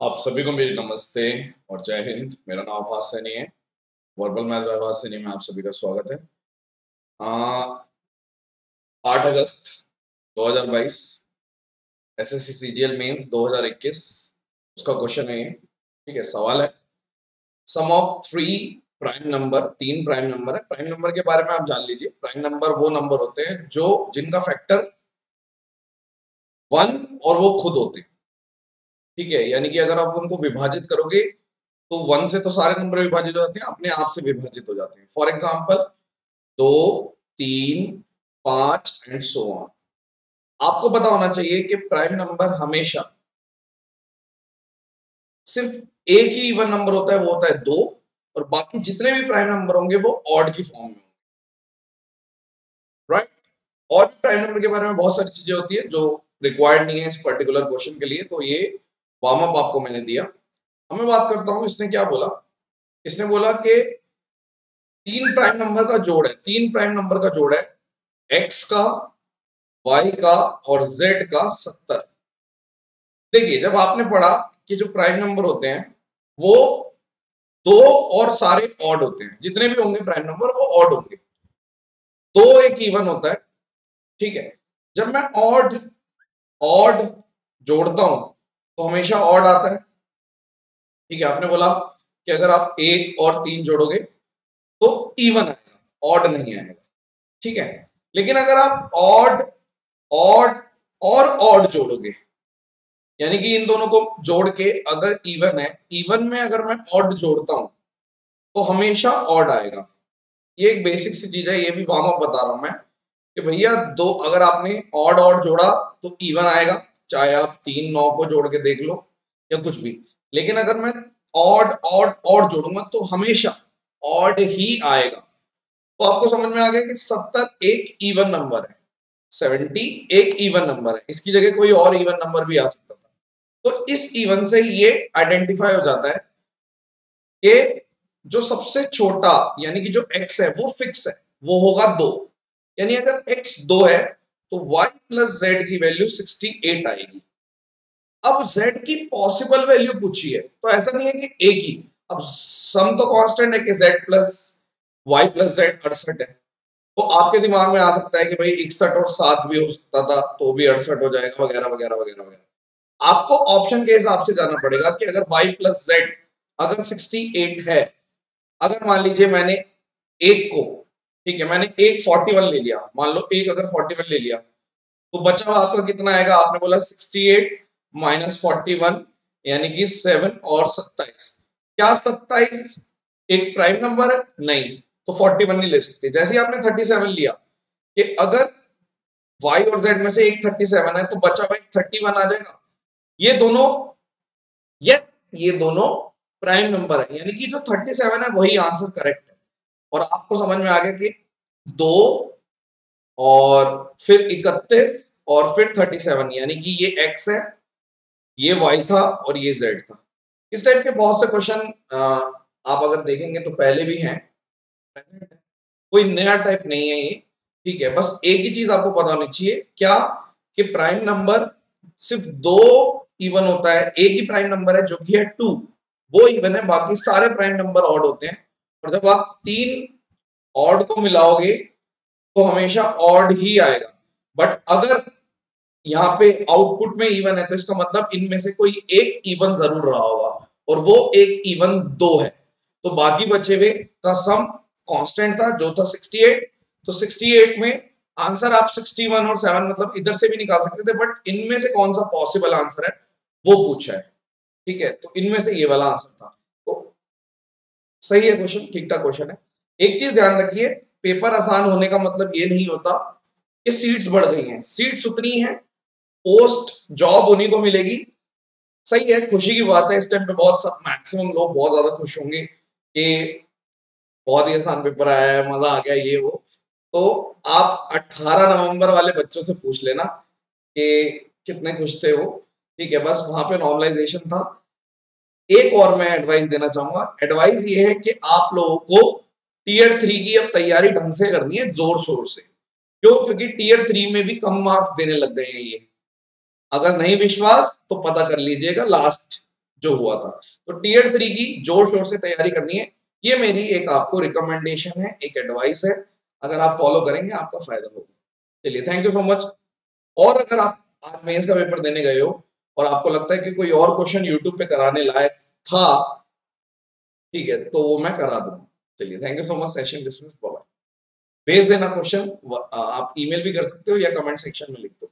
आप सभी को मेरी नमस्ते और जय हिंद। मेरा नाम आभास सैनी है। वर्बल मैथ बाय आभास सैनी में आप सभी का स्वागत है। 8 अगस्त 2022 एसएससी सीजीएल मेंस 2021 उसका क्वेश्चन है ये। ठीक है, सवाल है सम ऑफ थ्री प्राइम नंबर। तीन प्राइम नंबर है। प्राइम नंबर के बारे में आप जान लीजिए। प्राइम नंबर वो नंबर होते हैं जो जिनका फैक्टर 1 और वो खुद होते हैं। ठीक है, यानी कि अगर आप उनको विभाजित करोगे तो 1 से तो सारे नंबर विभाजित हो जाते हैं, अपने आप से विभाजित हो जाते हैं। For example 2, 3, 5 and so on. आपको पता होना चाहिए कि प्राइम नंबर हमेशा सिर्फ एक ही इवन नंबर होता है, वो होता है 2, और बाकी जितने भी प्राइम नंबर होंगे वो ऑड की फॉर्म में होंगे। राइट। और भी प्राइम नंबर के बारे में बहुत सारी चीजें होती है जो रिक्वायर्ड नहीं है इस पर्टिकुलर क्वेश्चन के लिए, तो ये वार्म अप आपको मैंने दिया। अब मैं बात करता हूं इसने क्या बोला। इसने बोला कि तीन प्राइम नंबर का जोड़ है। तीन प्राइम नंबर का जोड़ है एक्स का, वाई का और जेड का 70। देखिए, जब आपने पढ़ा कि जो प्राइम नंबर होते हैं वो दो और सारे ऑड होते हैं, जितने भी होंगे प्राइम नंबर वो ऑड होंगे। दो एक इवन होता है। ठीक है, जब मैं ऑड ऑड जोड़ता हूं तो हमेशा ऑड आता है। ठीक है, आपने बोला कि अगर आप एक और तीन जोड़ोगे तो इवन आएगा, ऑड नहीं आएगा। ठीक है, लेकिन अगर आप ऑड ऑड और ऑड जोड़ोगे, यानी कि इन दोनों को जोड़ के अगर इवन है, इवन में अगर मैं ऑड जोड़ता हूं तो हमेशा ऑड आएगा। ये एक बेसिक सी चीज है, ये भी वार्म अप बता रहा हूं मैं कि भैया दो अगर आपने ऑड ऑड जोड़ा तो इवन आएगा, चाहे आप 3 9 को जोड़ के देख लो या कुछ भी। लेकिन अगर मैं ऑड ऑड ऑड जोड़ूंगा तो हमेशा ऑड ही आएगा। तो आपको समझ में आ गया कि 70 एक इवन नंबर है, 70 एक इवन नंबर है। इसकी जगह कोई और इवन नंबर भी आ सकता था। तो इस इवन से ये आइडेंटिफाई हो जाता है कि जो सबसे छोटा यानी कि जो x है वो फिक्स है, वो होगा 2। यानी अगर x 2 है तो y प्लस जेड की वैल्यू 68 आएगी। अब z की पॉसिबल वैल्यू पूछी है, तो ऐसा नहीं है कि एक ही। अब सम तो कांस्टेंट है कि z plus Y plus Z 68 है। तो आपके दिमाग में आ सकता है कि भाई 61 और 7 भी हो सकता था तो भी 68 हो जाएगा, वगैरह वगैरह वगैरह वगैरह। आपको ऑप्शन के हिसाब से जाना पड़ेगा कि अगर y प्लस जेड अगर 68 है, अगर मान लीजिए मैंने एक को, ठीक है, मैंने एक 41 ले लिया, मान लो एक अगर 41 ले लिया तो बचा हुआ आपका कितना आएगा। आपने बोला 68 माइनस 41 यानी कि 7 और 27। क्या 27 एक प्राइम नंबर है? नहीं, तो 41 नहीं ले सकते। जैसे ही आपने 37 लिया कि अगर y और z में से एक 37 है तो बचा हुआ 31 आ जाएगा। ये दोनों, ये दोनों प्राइम नंबर है, यानी कि जो 37 है वही आंसर करेक्ट है। और आपको समझ में आ गया कि 2 और फिर 31 और फिर 37, यानी कि ये x है, ये y था और ये z था। इस टाइप के बहुत से क्वेश्चन आप अगर देखेंगे तो पहले भी हैं, कोई नया टाइप नहीं है ये। ठीक है, बस एक ही चीज आपको पता होनी चाहिए, क्या कि प्राइम नंबर सिर्फ 2 इवन होता है। एक ही प्राइम नंबर है जो कि है 2, वो इवन है, बाकी सारे प्राइम नंबर ऑड होते हैं। और जब आप तीन ऑड को मिलाओगे तो हमेशा ऑड ही आएगा। बट अगर यहाँ पे आउटपुट में इवन है तो इसका मतलब इनमें से कोई एक इवन जरूर रहा होगा, और वो एक इवन 2 है। तो बाकी बचे हुए का सम कांस्टेंट था जो था 68। तो 68 में आंसर आप 61 और 7 मतलब इधर से भी निकाल सकते थे, बट इनमें से कौन सा पॉसिबल आंसर है वो पूछा है। ठीक है, तो इनमें से ये वाला आंसर था। तो सही है क्वेश्चन, ठीक ठाक क्वेश्चन है। एक चीज ध्यान रखिए, पेपर आसान होने का मतलब ये नहीं होता कि सीट्स बढ़ गई हैं। सीट्स उतनी हैं, पोस्ट जॉब उन्हीं को मिलेगी। सही है, खुशी की बात है। इस टाइम पे बहुत सब मैक्सिमम लोग बहुत ज्यादा खुश होंगे कि बहुत ही आसान पेपर आया है, मजा आ गया ये वो। तो आप 18 नवंबर वाले बच्चों से पूछ लेना कि कितने खुश थे वो। ठीक है, बस वहां पे नॉर्मलाइजेशन था। एक और मैं एडवाइस देना चाहूंगा। एडवाइस ये है कि आप लोगों को टीयर 3 की अब तैयारी ढंग से करनी है, जोर शोर से। क्यों? क्योंकि टीयर 3 में भी कम मार्क्स देने लग गए हैं ये। अगर नहीं विश्वास तो पता कर लीजिएगा, लास्ट जो हुआ था। तो टीयर 3 की जोर शोर से तैयारी करनी है, ये मेरी एक आपको रिकमेंडेशन है, एक एडवाइस है। अगर आप फॉलो करेंगे आपका फायदा होगा। चलिए, थैंक यू सो मच। और अगर आप आज मेंस का पेपर देने गए हो और आपको लगता है कि कोई और क्वेश्चन यूट्यूब पे कराने लायक था, ठीक है, तो वो मैं करा दूंगा। चलिए, thank you so much. Session dismiss. Bye. भेज देना क्वेश्चन, आप ईमेल भी कर सकते हो या कमेंट सेक्शन में लिख दो।